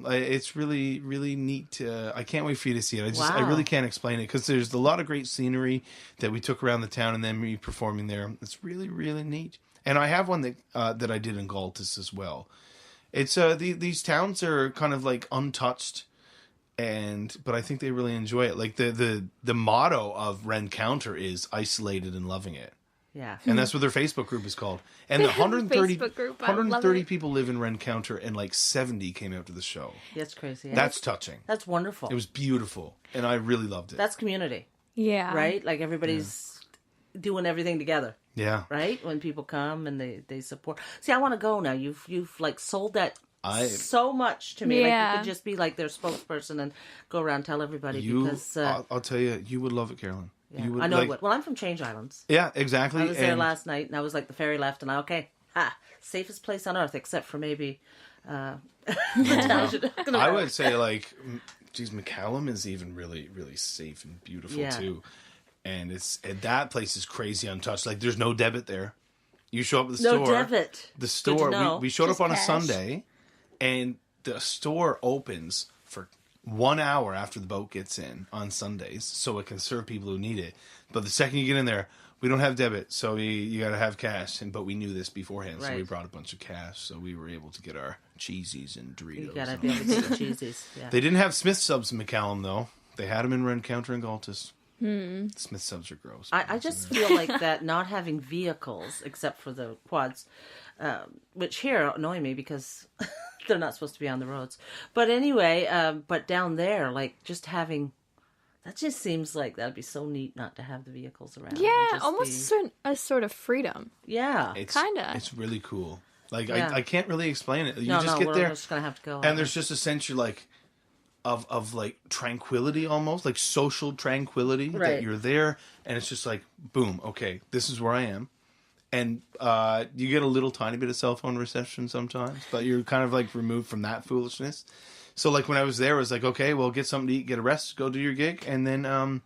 It's really, really neat. I can't wait for you to see it. I Wow. really can't explain it because there's a lot of great scenery that we took around the town and then me performing there. It's really, really neat. And I have one that I did in Galtus as well. It's these towns are kind of like untouched, but I think they really enjoy it. Like the motto of Rencounter is isolated and loving it. Yeah. And that's what their Facebook group is called. And the 130, Facebook group, I love 130 it. people live in Rencounter, and like 70 came out to the show. That's crazy. Yeah. That's touching. That's wonderful. It was beautiful, and I really loved it. That's community, Yeah. right? Like everybody's doing everything together, Yeah. right? When people come and they support. See, I want to go now. You've like sold that so much to me. Like Yeah. you could just be like their spokesperson and go around and tell everybody because I'll tell you, you would love it, Carolyn. yeah, You would, I know like, what. Well, I'm from Change Islands. Yeah, exactly. I was there last night, and I was like, the ferry left, and safest place on earth, except for maybe the town. I would say, like, geez, McCallum is even really, really safe and beautiful, too. And that place is crazy untouched. Like, there's no debit there. You show up at the store. No debit. The store, Good to know. we showed Just up on cash. a Sunday, and the store opens for 1 hour after the boat gets in on Sundays, so it can serve people who need it. But the second you get in there, we don't have debit, so you got to have cash. But we knew this beforehand, so we Right. brought a bunch of cash, so we were able to get our cheesies and Doritos. You gotta and be all able that to stuff. get cheesies. Yeah. They didn't have Smith subs in McCallum, though. They had them in Rencounter and Galtus. Smith subs are gross. I just feel like that not having vehicles, except for the quads, which here annoy me because they're not supposed to be on the roads. But anyway, but down there, like just having, that just seems like that'd be so neat not to have the vehicles around. Yeah, and just almost be- a sort of freedom. Yeah. Kinda. It's really cool. Like, Yeah. I can't really explain it. You no, just no, get we're there, just gonna have to go. and there's just a sense you're like, of like tranquility almost, like social tranquility, that Right. you're there, and it's just like, boom, okay, this is where I am. And you get a little tiny bit of cell phone reception sometimes, but you're kind of like removed from that foolishness. So like when I was there, I was like, okay, well, get something to eat, get a rest, go do your gig. And then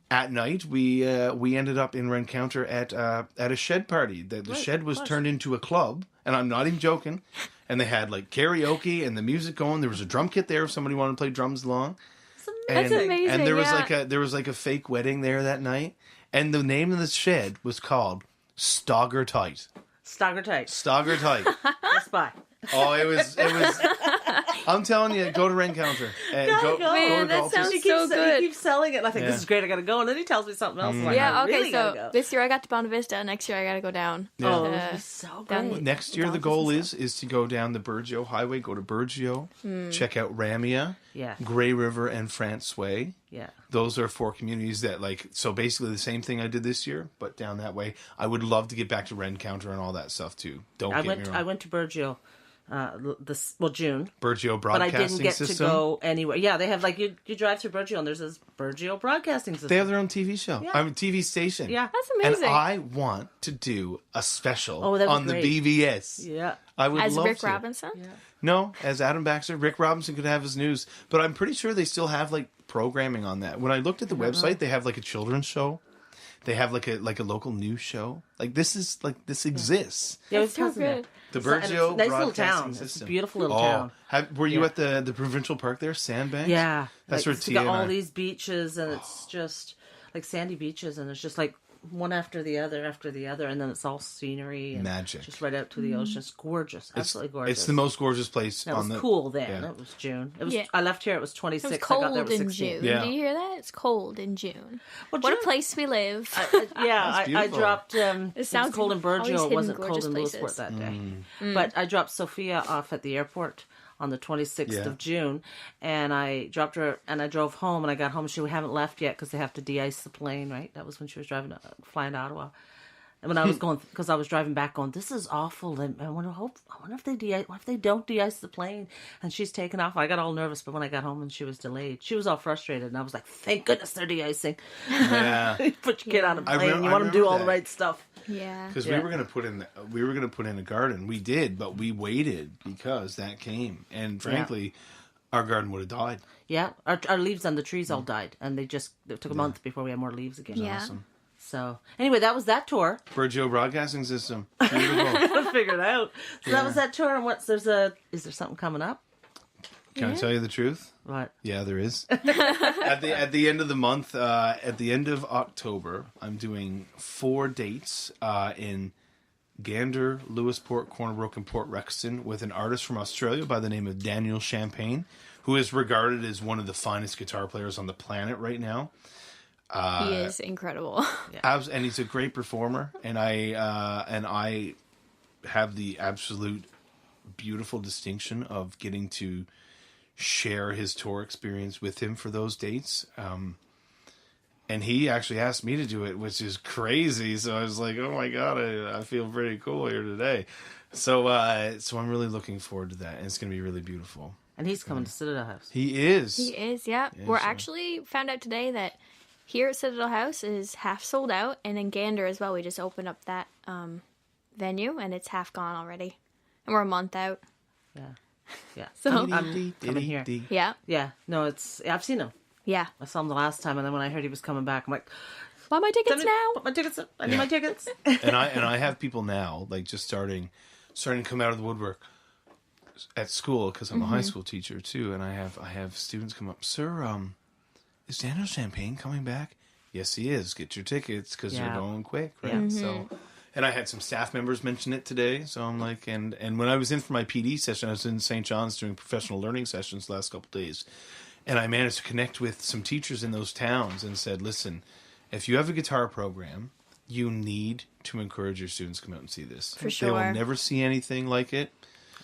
at night, we ended up in Rencounter at a shed party. The shed was turned into a club, and I'm not even joking. And they had like karaoke and the music going. There was a drum kit there if somebody wanted to play drums along. That's amazing. And there was yeah. there was like a fake wedding there that night. And the name of the shed was called Stoggertight. Staggertight. Stoggertight. Let's buy. Oh, it was. I'm telling you, go to Rencounter. Go Man, to that Galtus. sounds He so good. keeps selling it, and I think Yeah. this is great. I gotta go, and then he tells me something else. I'm like, Yeah, I okay, really so gotta go. this year I got to Bonavista. Vista. Next year I got to go down. Yeah. Oh, Uh, this is so down- great. Next year, the Galtus goal and is to go down the Burgeo Highway, go to Burgeo, check out Ramia, Yeah. Grey River, and Francois. Yeah. Those are 4 communities that, like, so basically the same thing I did this year, but down that way. I would love to get back to Rencounter and all that stuff, too. Don't get me wrong. I went to Burgeo, June, Burgeo but I Broadcasting didn't get System. to go anywhere. Yeah, they have like you drive through Burgeo, and there's this Burgeo Broadcasting System. They have their own TV show. Yeah. I mean, TV station. Yeah. That's amazing. And I want to do a special Oh, that'd be on the great. BVS. Yeah. I would As love Rick to. Robinson? Yeah. No, as Adam Baxter. Rick Robinson could have his news. But I'm pretty sure they still have, like, programming on that. When I looked at the website, they have, like, a children's show. They have, like a local news show. Like, this exists. Yeah, it was That's so cousin there. good. The It's nice Burgeo little Broadcasting town. It's System. a beautiful little town. Were you Yeah. at the provincial park there, Sandbanks? Yeah, That's like, where it's Tia got and all I- these beaches, and it's just like sandy beaches, and it's just like one after the other, and then it's all scenery and Magic. just right out to the ocean. It's gorgeous, absolutely gorgeous. It's the most gorgeous place It on was the... cool then. yeah. It was June. It was. Yeah. I left here. It was It 26. was I got there. cold It was in 16. June. Yeah. Do you hear that? It's cold in June. Well, What a June- place we live. Yeah, I beautiful. dropped. It was sounds cold in always Burgeo. It hidden wasn't cold gorgeous in places. Lewisport that day. Mm. But I dropped Sophia off at the airport on the 26th Yeah. of June, and I dropped her, and I drove home, and I got home. She haven't left yet because they have to de-ice the plane. Right, that was when she was flying to Ottawa. And when I was going, because I was driving back, going, this is awful. And I wonder if they what if they don't de-ice the plane? And she's taken off. I got all nervous, but when I got home and she was delayed, she was all frustrated, and I was like, thank goodness they're de-icing. Yeah. Put your kid on a I plane. rem- you I want them to do all remember the that. right stuff. Yeah. Because Yeah. we were gonna put in a garden. We did, but we waited because that came, and frankly, our garden would have died. Yeah, our leaves on the trees all died, and it took a month before we had more leaves again. Yeah. Awesome. So anyway, that was that tour. Burgeo Broadcasting System. Beautiful. I figured it out. So that was that tour. And is there something coming up? Can I tell you the truth? What? Yeah, there is. At the end of the month, at the end of October, I'm doing 4 dates in Gander, Lewisport, Corner Brook, and Port Rexton with an artist from Australia by the name of Daniel Champagne, who is regarded as one of the finest guitar players on the planet right now. He is incredible. And he's a great performer, and I have the absolute beautiful distinction of getting to share his tour experience with him for those dates. And he actually asked me to do it, which is crazy. So I was like, oh my God, I feel pretty cool here today. So I'm really looking forward to that. And it's going to be really beautiful. And he's coming to Citadel House. He is. He is, yeah. We're actually found out today that here at Citadel House is half sold out. And in Gander as well, we just opened up that venue and it's half gone already. And we're a month out. Yeah. So I'm coming here. yeah. Yeah. No, I've seen him. Yeah. I saw him the last time, and then when I heard he was coming back, I'm like, Buy my tickets now. Put my tickets up. I need my tickets. And I have people now, like, just starting to come out of the woodwork at school, because I'm a high school teacher too, and I have students come up, sir, is Daniel Champagne coming back? Yes, he is. Get your tickets, because they're going quick, right? Yeah. So, and I had some staff members mention it today, so I'm like, and when I was in for my PD session, I was in St. John's doing professional learning sessions the last couple of days, and I managed to connect with some teachers in those towns and said, listen, if you have a guitar program, you need to encourage your students to come out and see this. For sure. They will never see anything like it.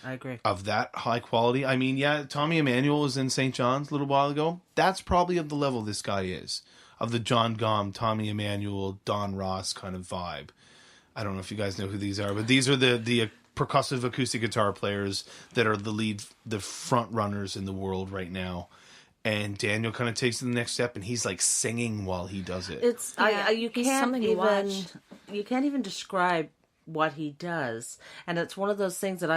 I agree. Of that high quality. I mean, yeah, Tommy Emmanuel was in St. John's a little while ago. That's probably of the level this guy is. Of the John Gomm, Tommy Emmanuel, Don Ross kind of vibe. I don't know if you guys know who these are, but these are the percussive acoustic guitar players that are the front runners in the world right now. And Daniel kind of takes it to the next step, and he's like singing while he does it. It's you can't even describe what he does, and it's one of those things that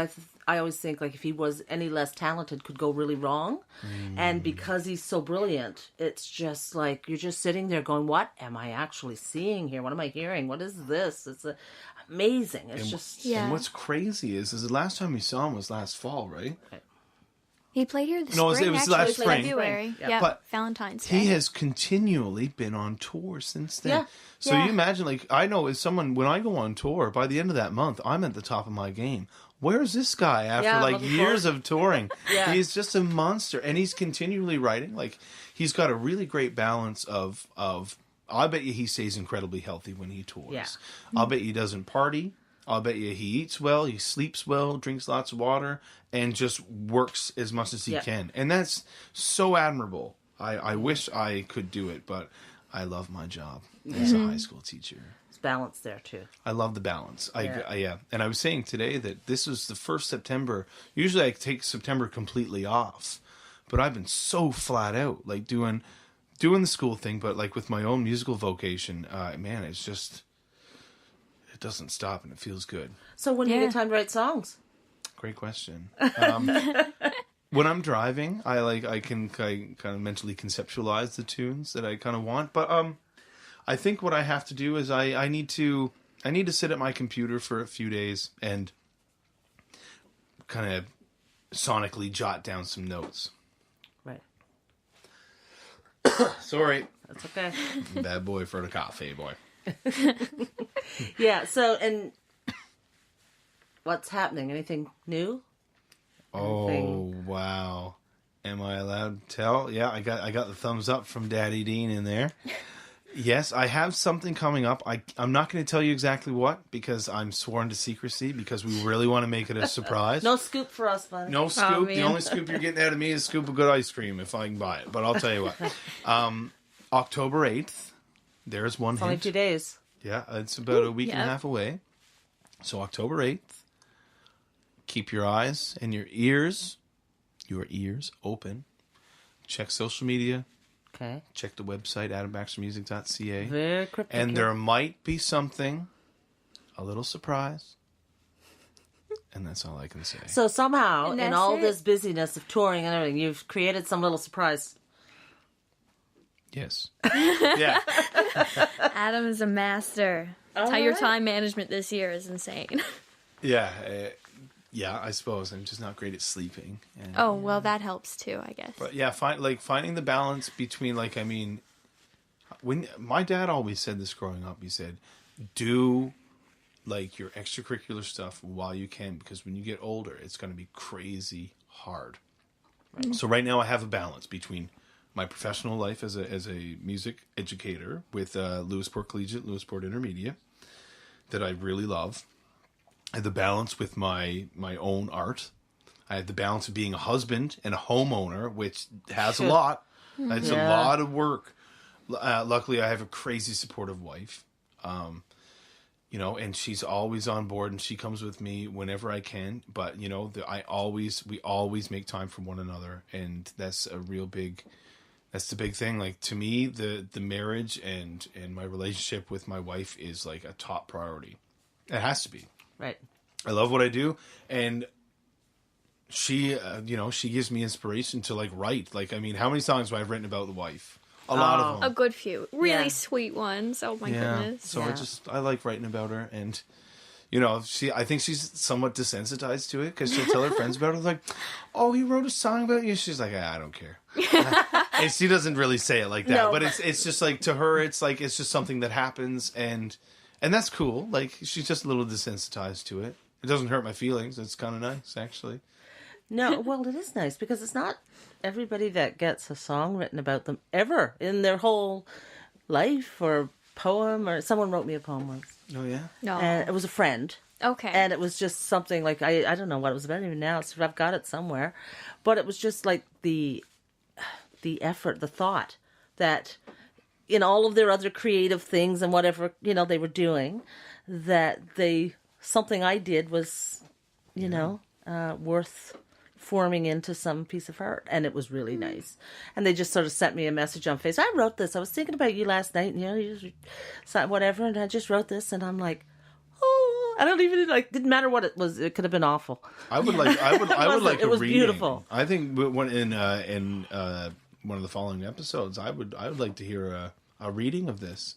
I always think, like, if he was any less talented, could go really wrong. And because he's so brilliant, it's just like you're just sitting there going, "What am I actually seeing here? What am I hearing? What is this?" It's amazing. It's and what's crazy is the last time we saw him was last fall, right? He played here this No, spring, it was actually. last spring. February. Yeah, But Valentine's Day. he has continually been on tour since then. Yeah. So you imagine, like, I know as someone, when I go on tour, by the end of that month, I'm at the top of my game. Where's this guy after years of touring? He's just a monster, and he's continually writing. Like, he's got a really great balance of I bet you he stays incredibly healthy when he tours. Yeah. I'll bet you he doesn't party. I'll bet you he eats well, he sleeps well, drinks lots of water, and just works as much as he can. And that's so admirable. I wish I could do it, but I love my job as a high school teacher. It's balance there too. I love the balance. And I was saying today that this is the first September. Usually I take September completely off, but I've been so flat out, like doing the school thing, but like with my own musical vocation, man, it's just, it doesn't stop and it feels good. So when do you get time to write songs? Great question. When I'm driving, I can kind of mentally conceptualize the tunes that I kind of want, but I think what I have to do is I need to sit at my computer for a few days and kind of sonically jot down some notes. Right. Sorry. That's okay. Bad boy for the coffee, boy. Yeah, so, and what's happening? Anything new? Oh, wow. Am I allowed to tell? Yeah, I got the thumbs up from Daddy Dean in there. Yes, I have something coming up. I'm not going to tell you exactly what, because I'm sworn to secrecy, because we really want to make it a surprise. No scoop for us, buddy. No scoop. The only scoop you're getting out of me is a scoop of good ice cream, if I can buy it. But I'll tell you what. October 8th, there's one hint. Only 2 days. Yeah, it's about a week and a half away. So October 8th, keep your eyes and your ears open. Check social media. Okay. Check the website, adambaxtermusic.ca. Very cryptic. And there might be something, a little surprise. And that's all I can say. So somehow, in all this busyness of touring and everything, you've created some little surprise. Yes. Yeah. Adam is a master. That's how your time management this year is insane. Yeah. Yeah, I suppose I'm just not great at sleeping. And, Oh, well, that helps too, I guess. but yeah, finding the balance between I mean, when my dad always said this growing up, he said, "Do your extracurricular stuff while you can, because when you get older, it's going to be crazy hard." Right. So right now, I have a balance between my professional life as a music educator with Lewisport Collegiate, Lewisport Intermediate, that I really love. I have the balance with my own art. I have the balance of being a husband and a homeowner, which has a lot. It's a lot of work. Luckily, I have a crazy supportive wife. And she's always on board, and she comes with me whenever I can. But we always make time for one another, and that's a real big. That's the big thing. Like, to me, the marriage and my relationship with my wife is like a top priority. It has to be. Right. I love what I do, and she, she gives me inspiration to write. I mean, how many songs have I written about the wife? A lot of them. A good few. Really sweet ones. Oh, my goodness. So I like writing about her, and I think she's somewhat desensitized to it, because she'll tell her friends about it. Like, "Oh, he wrote a song about you." She's like, "I don't care." And she doesn't really say it like that, but it's just to her, it's just something that happens, and that's cool. She's just a little desensitized to it. It doesn't hurt my feelings. It's kind of nice, actually. No, well, it is nice, because it's not everybody that gets a song written about them ever in their whole life, or poem, or someone wrote me a poem once. Oh, yeah? No. And it was a friend. Okay. And it was just something I don't know what it was about even now, so I've got it somewhere. But it was just the effort, the thought that in all of their other creative things and whatever, they were doing, that something I did was, worth forming into some piece of art, and it was really nice. And they just sort of sent me a message on Facebook. "I wrote this. I was thinking about you last night, and you just whatever, and I just wrote this." And I'm like, "Oh, I don't even didn't matter what it was. It could have been awful." I would like It a was reading. beautiful. I think when in one of the following episodes, I would like to hear a reading of this.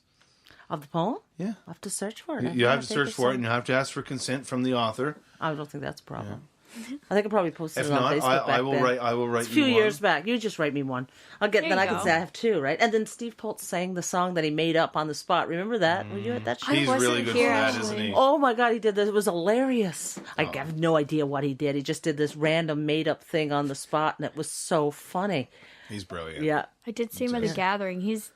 Of the poem? Yeah. I have to search for it. You have to search for it, and you have to ask for consent from the author. I don't think that's a problem. I think I probably posted If it on not, Facebook I will then. write. I will write. It's a few you years one. back. You just write me one. Then I can say I have two, right? And then Steve Poltz sang the song that he made up on the spot. Remember that? Were you at that show? He's really wasn't good here, for that, actually. isn't he? Oh my God, he did this. It was hilarious. I have no idea what he did. He just did this random made up thing on the spot, and it was so funny. He's brilliant. Yeah. I did see him at a gathering. He's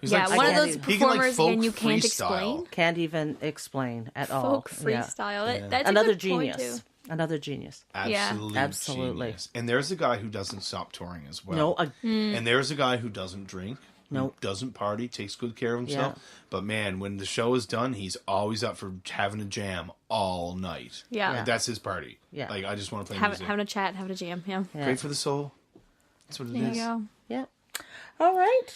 He's one of those he can, performers folk again you can't freestyle. explain. Can't even explain at all. Folk freestyle. Yeah. That's Another a good point, genius. too. Another genius. Absolute Absolutely. genius. And there's a guy who doesn't stop touring as well. No, And there's a guy who doesn't drink. No. Who doesn't party, takes good care of himself. Yeah. But man, when the show is done, he's always up for having a jam all night. Yeah. That's his party. Yeah. I just want to play music. Having a chat, having a jam. Yeah. Yeah. Great for the soul. That's what it There is. you go. Yeah. All right.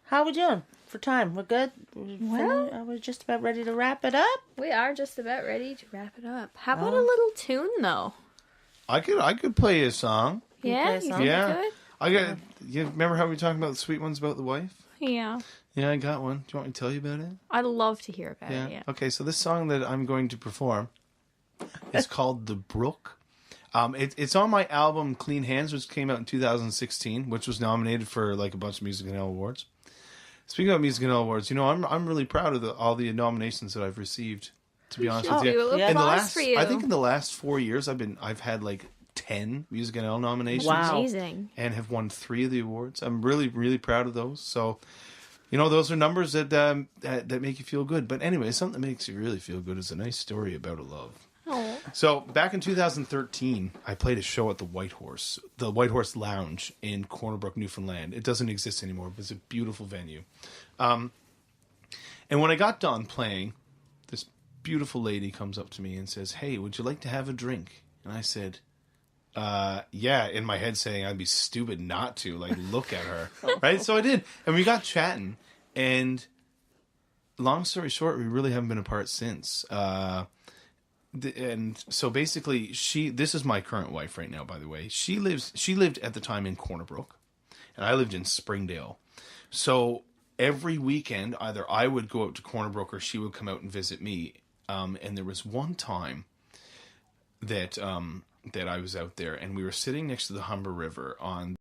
How we doing for time? We're good? Well- Are we just about ready to wrap it up? We are just about ready to wrap it up. How about a little tune, though? I could play a song. Yeah, play a you song? think Yeah. you could? I got. You remember how we were talking about the sweet ones about the wife? Yeah. Yeah, I got one. Do you want me to tell you about it? I'd love to hear about it, yeah. Okay, so this song that I'm going to perform is called "The Brook." It's on my album "Clean Hands," which came out in 2016, which was nominated for a bunch of MusicNL awards. Speaking of MusicNL awards, I'm really proud of all the nominations that I've received. To be honest with do you, a Yeah. applause for you. I think in the last 4 years, I've had 10 MusicNL nominations. Wow. Amazing. And have won 3 of the awards. I'm really, really proud of those. So, those are numbers that make you feel good. But anyway, something that makes you really feel good is a nice story about a love. Oh. So back in 2013, I played a show at the White Horse Lounge in Corner Brook, Newfoundland. It doesn't exist anymore, but it's a beautiful venue. And when I got done playing, this beautiful lady comes up to me and says, "Hey, would you like to have a drink?" And I said, yeah, in my head saying I'd be stupid not to, look at her. Right? So I did. And we got chatting. And long story short, we really haven't been apart since. And so basically, this is my current wife right now, by the way. She lived at the time in Corner Brook, and I lived in Springdale. So every weekend, either I would go out to Corner Brook or she would come out and visit me. And there was one time that I was out there, and we were sitting next to the Humber River on